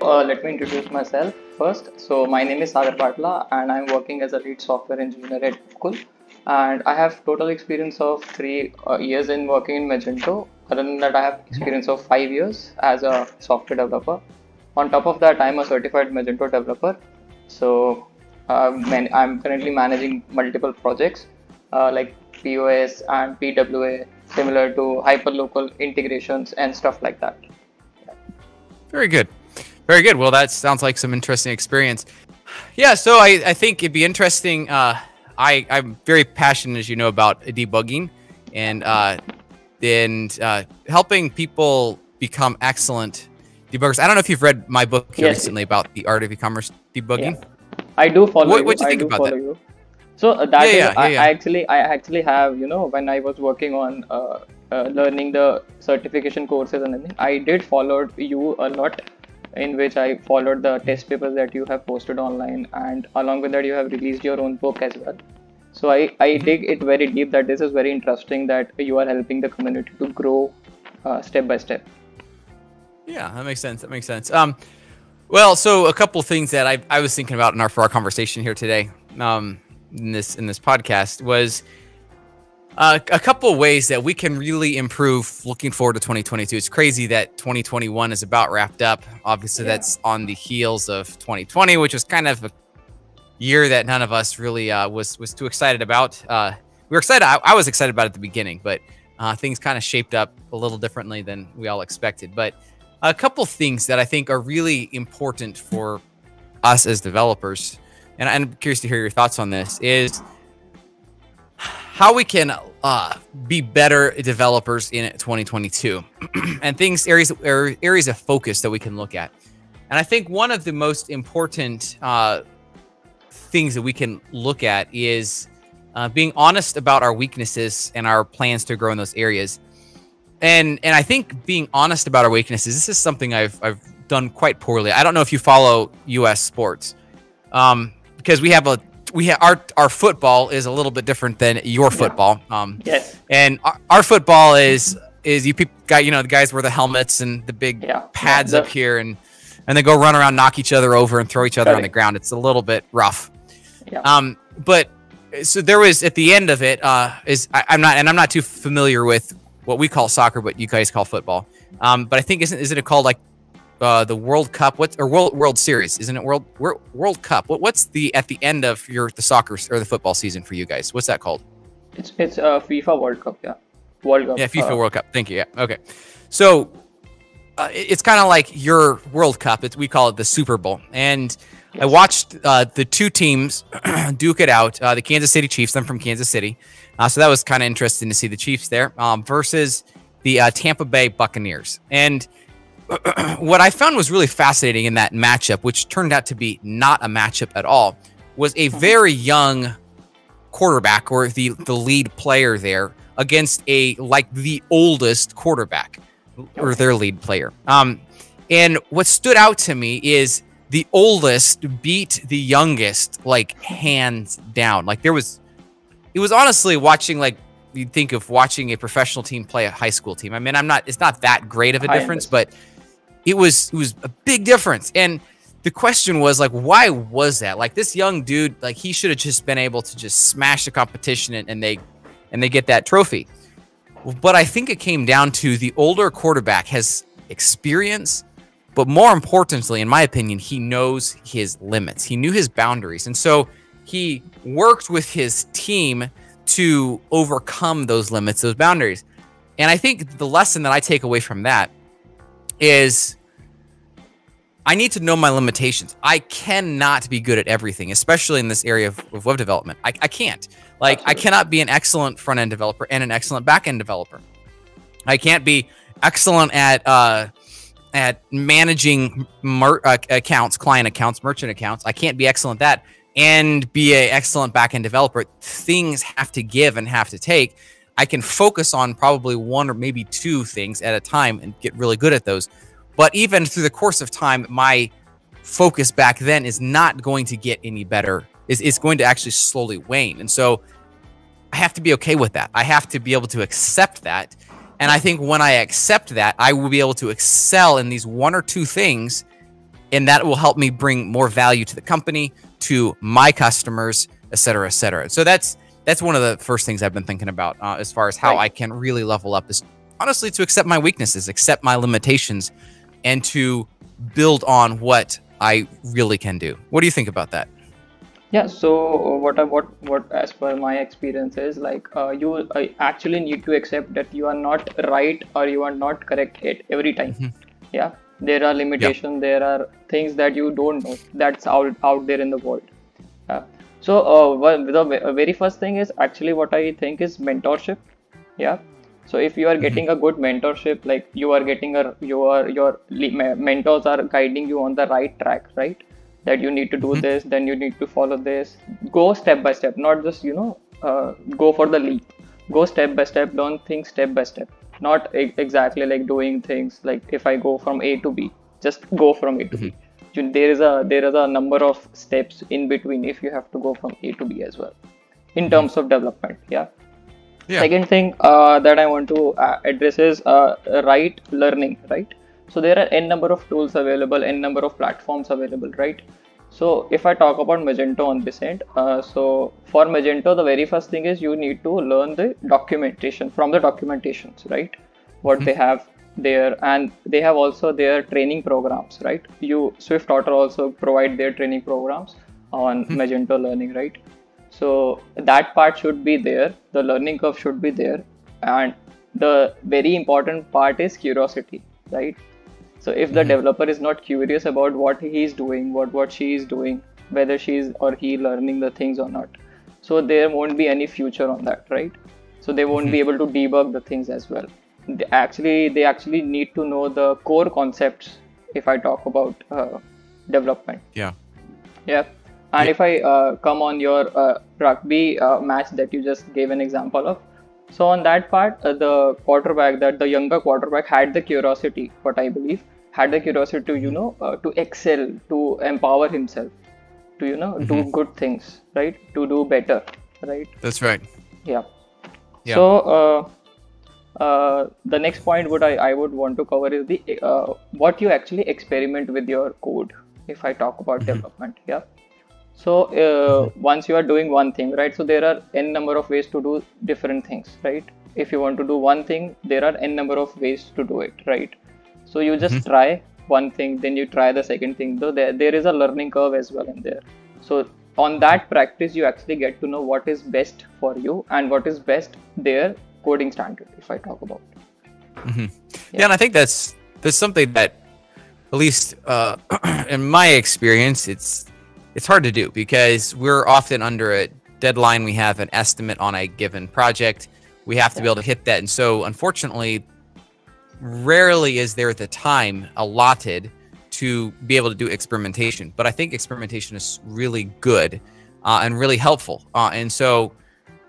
Let me introduce myself first. So my name is Sagar Patla and I'm working as a lead software engineer at Webkul. And I have total experience of 3 years in working in Magento. Other than that, I have experience of 5 years as a software developer. On top of that, I'm a certified Magento developer. So I'm currently managing multiple projects like POS and PWA, similar to hyperlocal integrations and stuff like that. Very good. Very good. Well, that sounds like some interesting experience. Yeah, so I think it'd be interesting. I'm very passionate, as you know, about debugging and helping people become excellent debuggers. I don't know if you've read my book here recently about the art of e-commerce debugging. Yeah. I do follow you. What do you think about that? You. So I actually have, when I was working on learning the certification courses and everything, I did follow you a lot, in which I followed the test papers that you have posted online, and along with that you have released your own book as well. So I dig it very deep that this is very interesting that you are helping the community to grow step by step. Yeah, that makes sense. That makes sense. Well, so a couple things that I was thinking about for our conversation here today in this podcast was a couple ways that we can really improve looking forward to 2022. It's crazy that 2021 is about wrapped up. Obviously, that's on the heels of 2020, which was kind of a year that none of us really was too excited about. We were excited. I was excited about it at the beginning, but things kind of shaped up a little differently than we all expected. But a couple things that I think are really important for us as developers, and I'm curious to hear your thoughts on this, is how we can be better developers in 2022 and areas of focus that we can look at. And I think one of the most important things that we can look at is being honest about our weaknesses and our plans to grow in those areas. And I think being honest about our weaknesses, this is something I've done quite poorly. I don't know if you follow U.S. sports, because our football is a little bit different than your football. Yes. And our football is you people got, the guys wear the helmets and the big pads up here, and they go run around, knock each other over, and throw each other on the ground. It's a little bit rough. Yeah. But so there was at the end of it I'm not too familiar with what we call soccer, but you guys call football. But I think isn't it called like the World Cup? World Series? Isn't it World Cup? What's at the end of the soccer or the football season for you guys? What's that called? It's FIFA World Cup. Yeah, World Cup. Yeah, FIFA World Cup. Thank you. Yeah. Okay. So it's kind of like your World Cup. We call it the Super Bowl. And I watched the two teams duke it out. The Kansas City Chiefs. I'm from Kansas City, so that was kind of interesting to see the Chiefs there versus the Tampa Bay Buccaneers. And what I found was really fascinating in that matchup, which turned out to be not a matchup at all, was a very young quarterback, or the lead player there, against the oldest quarterback, or their lead player. And what stood out to me is the oldest beat the youngest, hands down. It was honestly watching, you'd think of watching a professional team play a high school team. I mean, it's not that great of a difference, but it was a big difference. And the question was, why was that? This young dude, he should have just been able to just smash the competition and they get that trophy. But I think it came down to the older quarterback has experience, but more importantly, in my opinion, he knows his limits. He knew his boundaries. And so he worked with his team to overcome those limits, those boundaries. And I think the lesson that I take away from that is I need to know my limitations. I cannot be good at everything, especially in this area of web development. I can't. I cannot be an excellent front-end developer and an excellent back-end developer. I can't be excellent at managing accounts, client accounts, merchant accounts. I can't be excellent at that and be an excellent back-end developer. Things have to give and have to take. I can focus on probably one or maybe two things at a time and get really good at those. But even through the course of time, my focus back then is not going to get any better. It's going to actually slowly wane. And so I have to be okay with that. I have to be able to accept that. And I think when I accept that, I will be able to excel in these one or two things and that will help me bring more value to the company, to my customers, et cetera, et cetera. So that's one of the first things I've been thinking about as far as how I can really level up, is honestly to accept my weaknesses, accept my limitations, and to build on what I really can do. What do you think about that? Yeah, so what as per my experience is like you actually need to accept that you are not right or you are not correct at every time. Yeah, there are limitations, there are things that you don't know that's out there in the world. So well, the very first thing is actually what I think is mentorship. Yeah, so if you are getting a good mentorship, like you are getting mentors are guiding you on the right track, right? That you need to do this, then you need to follow this. Go step by step, not just go for the leap. Go step by step. Don't think step by step. Not exactly like doing things like if I go from A to B, just go from A to B. There is a number of steps in between if you have to go from A to B as well, in terms of development. Yeah. Second thing that I want to address is right learning, right? So there are n number of tools available, n number of platforms available, right? So if I talk about Magento on this end, so for Magento, the very first thing is you need to learn the documentation from the documentations, right? What they have there, and they have also their training programs, right? Swiftotter also provide their training programs on Magento learning, right? So that part should be there. The learning curve should be there, and the very important part is curiosity, right? So if the developer is not curious about what he is doing, what she is doing, whether she is or he learning the things or not, so there won't be any future on that, right? So they won't be able to debug the things as well. They actually need to know the core concepts if I talk about development. Yeah. And if I come on your rugby match that you just gave an example of, so on that part, the younger quarterback had the curiosity, what I believe, had the curiosity to, to excel, to empower himself, to, do good things, right? To do better, right? That's right. Yeah. So the next point I would want to cover is the what you actually experiment with your code, if I talk about development. Yeah. So once you are doing one thing, right? So there are n number of ways to do different things, right? If you want to do one thing, there are n number of ways to do it, right? So you just try one thing, then you try the second thing. Though there is a learning curve as well in there. So on that practice, you actually get to know what is best for you and what is best their coding standard, if I talk about. Yeah, and I think that's something that, at least in my experience, it's hard to do because we're often under a deadline. We have an estimate on a given project. We have to be able to hit that. And so unfortunately, rarely is there the time allotted to be able to do experimentation. But I think experimentation is really good and really helpful. And so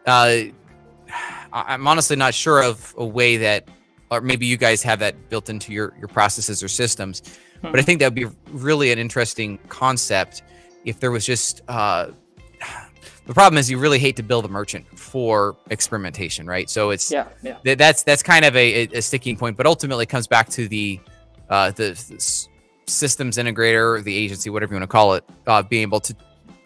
I'm honestly not sure of a way that, or maybe you guys have that built into your processes or systems, but I think that would be really an interesting concept if there was just, the problem is you really hate to build a merchant for experimentation, right? So it's, that's kind of a sticking point, but ultimately it comes back to the systems integrator, the agency, whatever you want to call it, being able to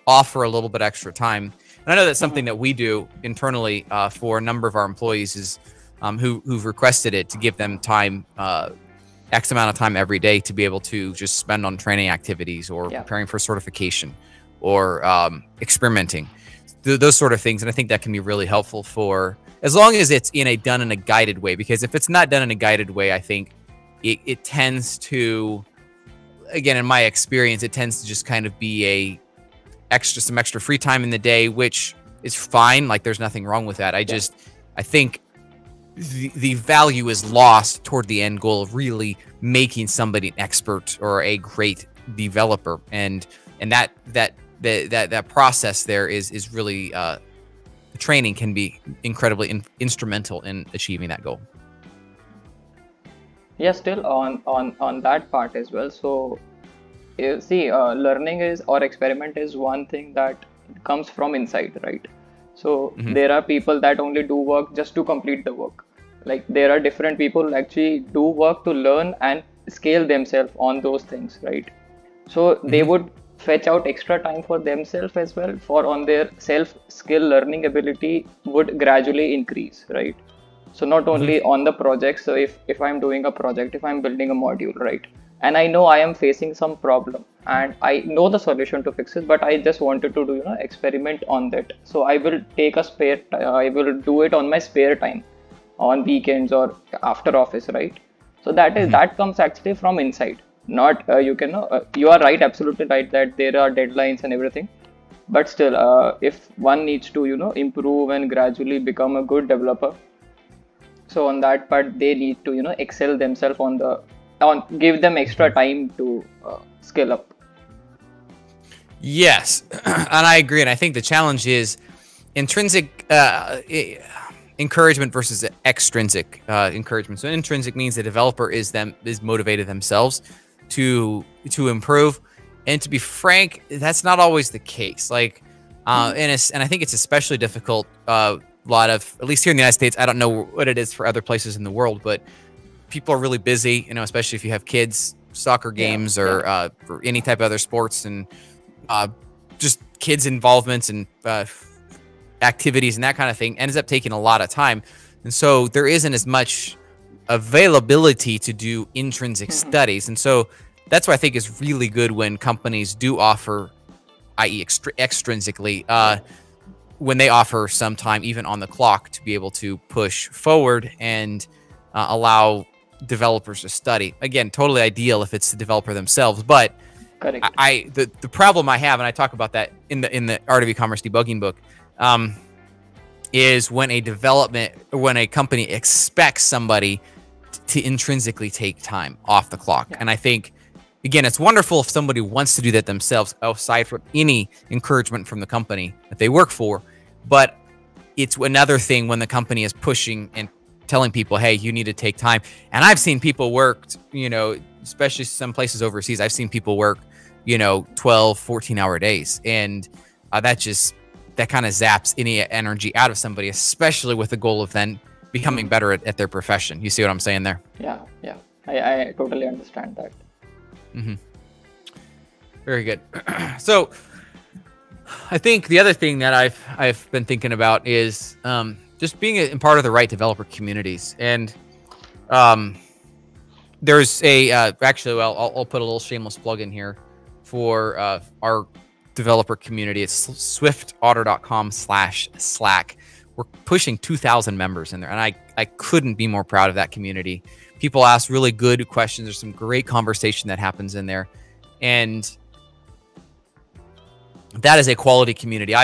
offer a little bit extra time. And I know that's something that we do internally for a number of our employees is who've requested it to give them time, X amount of time every day to be able to just spend on training activities or preparing for certification or experimenting, those sort of things. And I think that can be really helpful for, as long as it's done in a guided way, because if it's not done in a guided way, I think it tends to, again, in my experience, it tends to just kind of be some extra free time in the day, which is fine. Like there's nothing wrong with that. I think the value is lost toward the end goal of really making somebody an expert or a great developer, and that process there is really the training can be incredibly instrumental in achieving that goal. Yeah, still on that part as well. So you see, learning or experiment is one thing that comes from inside, right? So there are people that only do work just to complete the work. Like there are different people who actually do work to learn and scale themselves on those things, right? So they would fetch out extra time for themselves as well, for on their self skill learning ability would gradually increase, right? So not only on the project. So if I'm doing a project, if I'm building a module, right, and I know I am facing some problem and I know the solution to fix it, but I just wanted to do, experiment on that. So I will take a I will do it on my spare time, on weekends or after office, right? So that comes actually from inside. Not you are right, absolutely right, that there are deadlines and everything, but still, if one needs to improve and gradually become a good developer, so on that part they need to excel themselves on give them extra time to scale up. Yes, and I agree. And I think the challenge is intrinsic encouragement versus extrinsic encouragement. So intrinsic means the developer is motivated themselves to improve. And to be frank, that's not always the case. Like, and I think it's especially difficult. A lot of, at least here in the United States, I don't know what it is for other places in the world, but people are really busy. Especially if you have kids, soccer games, or any type of other sports, and just kids' involvements and activities and that kind of thing ends up taking a lot of time. And so there isn't as much availability to do intrinsic studies. And so that's why I think is really good when companies do offer, i.e. extrinsically, when they offer some time even on the clock to be able to push forward and allow developers to study. Again, totally ideal if it's the developer themselves, but correct. The problem I have, and I talk about that in the Art of E-commerce Debugging book, is when a company expects somebody to intrinsically take time off the clock. And I think, again, it's wonderful if somebody wants to do that themselves, aside from any encouragement from the company that they work for. But it's another thing when the company is pushing and telling people, hey, you need to take time. And I've seen people work, especially some places overseas, I've seen people work, 12, 14-hour days. And that kind of zaps any energy out of somebody, especially with the goal of then becoming better at their profession. You see what I'm saying there? Yeah. I totally understand that. Very good. So I think the other thing that I've been thinking about is just being a part of the right developer communities. And there's actually, I'll put a little shameless plug in here for our developer community. It's swiftotter.com/Slack. We're pushing 2,000 members in there, and I couldn't be more proud of that community. People ask really good questions. There's some great conversation that happens in there, and that is a quality community.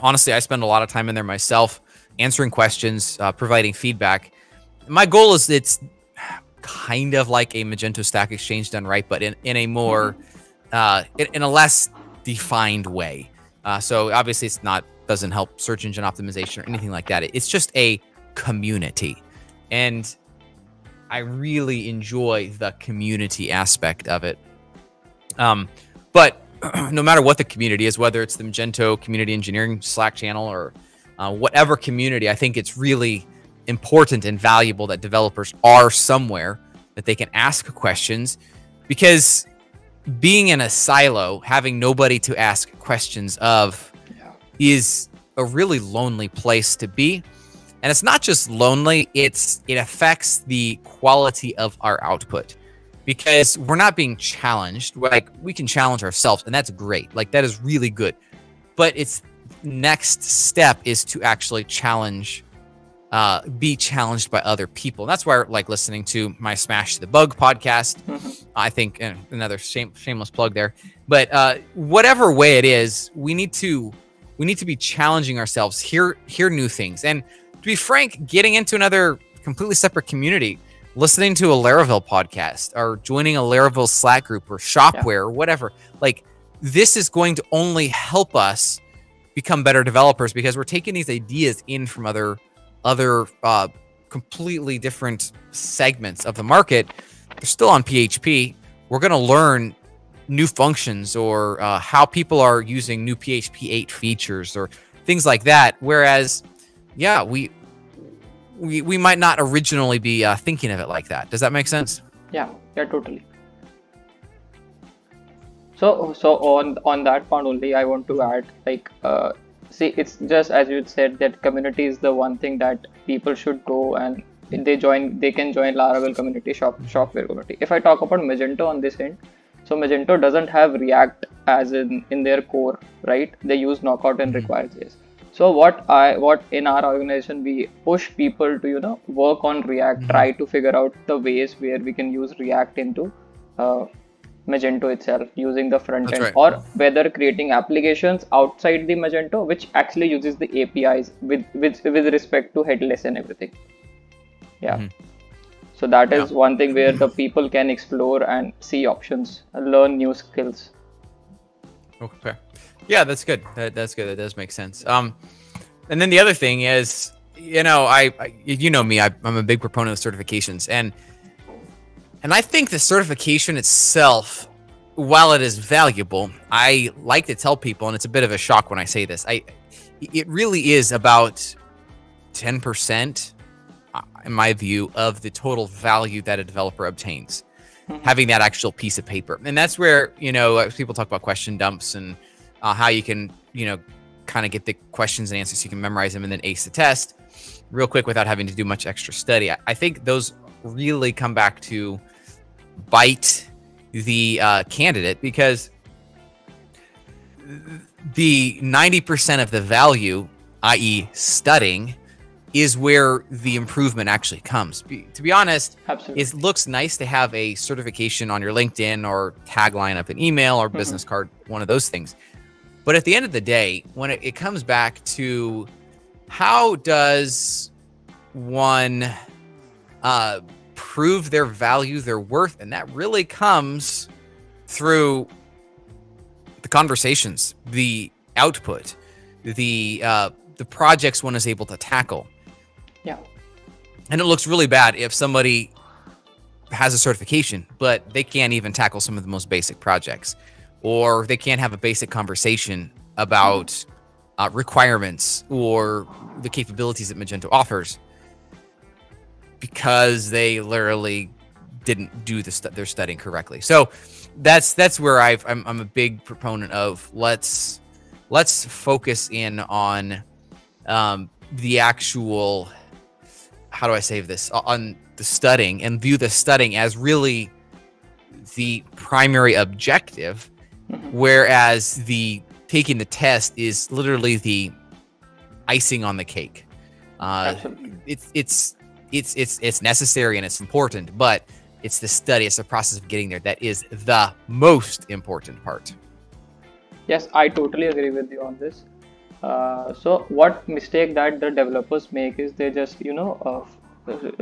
Honestly, I spend a lot of time in there myself, answering questions, providing feedback. My goal is it's kind of like a Magento Stack Exchange done right, but in a more in a less defined way. So obviously it's doesn't help search engine optimization or anything like that. It's just a community. And I really enjoy the community aspect of it. But no matter what the community is, whether it's the Magento Community Engineering Slack channel or whatever community, I think it's really important and valuable that developers are somewhere that they can ask questions, because being in a silo, having nobody to ask questions of is a really lonely place to be. And it's not just lonely, it affects the quality of our output, because we're not being challenged. Like, we can challenge ourselves, and that's great. Like, that is really good. But its next step is to actually be challenged by other people. And that's why I like listening to my Smash the Bug podcast. I think another shameless plug there. But whatever way it is, we need to be challenging ourselves, hear new things. And to be frank, getting into another completely separate community, listening to a Laravel podcast or joining a Laravel Slack group or Shopware or whatever, like, this is going to only help us become better developers, because we're taking these ideas in from other completely different segments of the market. They're still on PHP. We're going to learn new functions or how people are using new PHP 8 features or things like that. Whereas, we might not originally be thinking of it like that. Does that make sense? Yeah, totally. So on that point only, I want to add, like, see, it's just as you said that community is the one thing that people should go and they can join Laravel community, Shopware community. If I talk about Magento on this end, so Magento doesn't have React as in their core, right? They use Knockout and require.js. So what in our organization we push people to work on React, try to figure out the ways where we can use React into uh, Magento itself using the front That's end, right. or whether creating applications outside the Magento which actually uses the APIs with respect to headless and everything. Yeah. So that is one thing where the people can explore and see options, and learn new skills. Okay. Yeah, that's good. That's good. That does make sense. And then the other thing is, I you know me, I'm a big proponent of certifications, and I think the certification itself, while it is valuable, I like to tell people, and it's a bit of a shock when I say this, it really is about 10%, in my view, of the total value that a developer obtains, having that actual piece of paper. And that's where, people talk about question dumps and how you can, kind of get the questions and answers so you can memorize them and then ace the test real quick without having to do much extra study. I think those really come back to bite the candidate, because the 90% of the value, i.e. studying, is where the improvement actually comes. To be honest, Absolutely. it looks nice to have a certification on your LinkedIn or tagline of an email or business card, one of those things. But at the end of the day, when it comes back to how does one prove their value, their worth, and that really comes through the conversations, the output, the projects one is able to tackle. Yeah. And it looks really bad if somebody has a certification, but they can't even tackle some of the most basic projects, or they can't have a basic conversation about requirements or the capabilities that Magento offers, because they literally didn't do their studying correctly. So that's where I'm a big proponent of let's focus in on the actual, how do I say this, on the studying, and view the studying as really the primary objective, whereas the taking the test is literally the icing on the cake. It's necessary and it's important, but it's the study, it's the process of getting there that is the most important part. Yes, I totally agree with you on this. So what mistake that the developers make is they just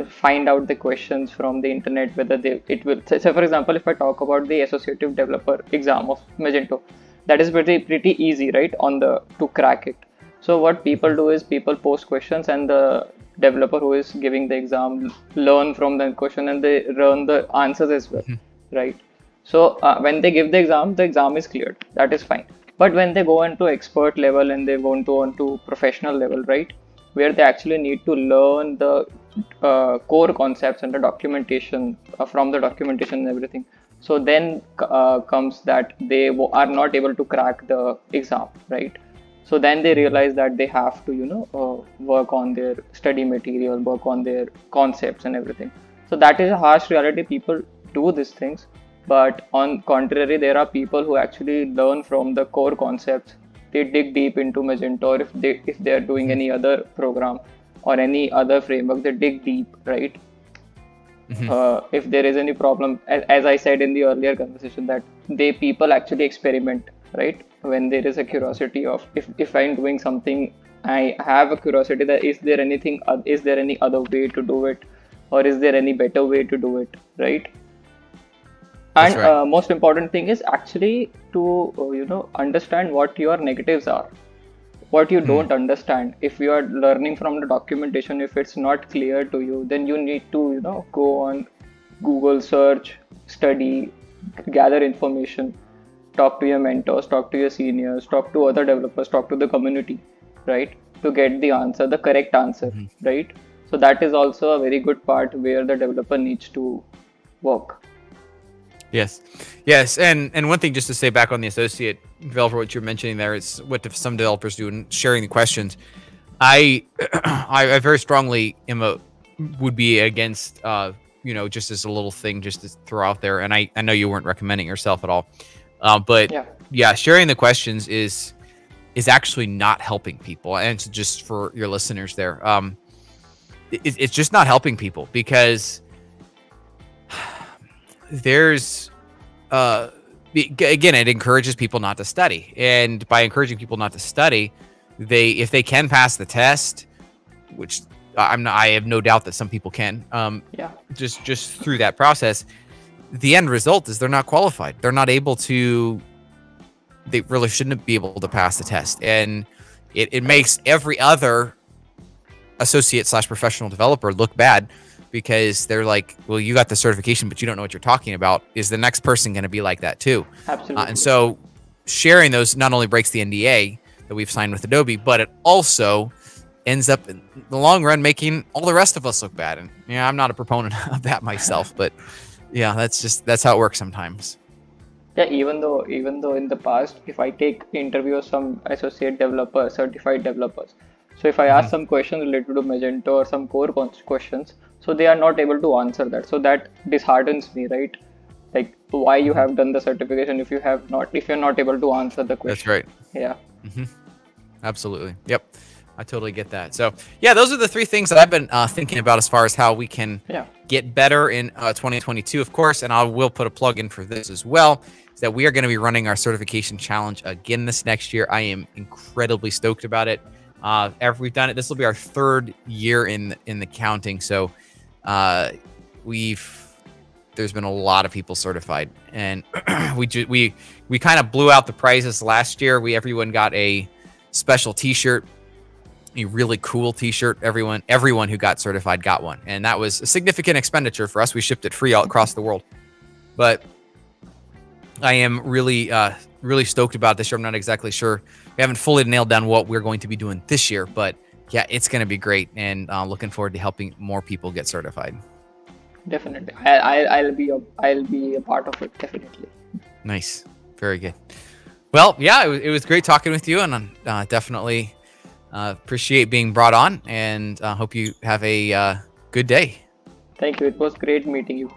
find out the questions from the internet, whether it will say, for example, if I talk about the associative developer exam of Magento, that is pretty easy, right, to crack it. So what people do is people post questions, and the developer who is giving the exam learn from the question, and they learn the answers as well, right? So when they give the exam is cleared. That is fine. But when they go into expert level and they go onto professional level, right, where they actually need to learn the core concepts and the documentation from the documentation and everything. So then comes that they are not able to crack the exam, right? So then they realize that they have to, work on their study material, work on their concepts and everything. So that is a harsh reality. People do these things. But on contrary, there are people who actually learn from the core concepts. They dig deep into Magento, or if they are doing any other program or any other framework, they dig deep, right? If there is any problem, as I said in the earlier conversation, that people actually experiment, right? When there is a curiosity of if I'm doing something, I have a curiosity that is there any other way to do it, or is there any better way to do it, right? And right. Most important thing is actually to understand what your negatives are, what you don't understand. If you are learning from the documentation, if it's not clear to you, then you need to go on Google, search, study, gather information, talk to your mentors, talk to your seniors, talk to other developers, talk to the community, right, to get the correct answer, right? So that is also a very good part where the developer needs to work. Yes. Yes. And one thing just to say back on the associate developer, what you're mentioning there is what some developers do in sharing the questions. I very strongly would be against, just as a little thing just to throw out there. And I know you weren't recommending yourself at all. But yeah, sharing the questions is actually not helping people. And it's just for your listeners there. It's just not helping people because there's again, it encourages people not to study, and by encouraging people not to study, if they can pass the test, which I have no doubt that some people can, just through that process, the end result is they're not qualified. They're not able to. They really shouldn't be able to pass the test, and it makes every other associate/professional developer look bad. Because they're like, well, you got the certification, but you don't know what you're talking about. Is the next person going to be like that too? Absolutely. And so sharing those not only breaks the NDA that we've signed with Adobe, but it also ends up in the long run making all the rest of us look bad. And yeah, I'm not a proponent of that myself, but yeah, that's how it works sometimes. Yeah, even though in the past, if I take interview of some associate developers, certified developers, so if I ask some questions related to Magento or some core questions, so they are not able to answer that. So that disheartens me, right? Like, why you have done the certification if you're not able to answer the question. That's right. Yeah. Absolutely. Yep. I totally get that. So yeah, those are the three things that I've been thinking about as far as how we can get better in 2022, of course. And I will put a plug in for this as well, is that we are going to be running our certification challenge again this next year. I am incredibly stoked about it. We've done it. This will be our third year in the counting. So there's been a lot of people certified, and we kind of blew out the prizes last year. Everyone got a special T-shirt, a really cool T-shirt. Everyone who got certified got one, and that was a significant expenditure for us. We shipped it free all across the world, but I am really stoked about this year. I'm not exactly sure. We haven't fully nailed down what we're going to be doing this year, but yeah, it's going to be great, and looking forward to helping more people get certified. Definitely, I'll be a part of it. Definitely. Nice, very good. Well, yeah, it was great talking with you, and definitely appreciate being brought on, and hope you have a good day. Thank you. It was great meeting you.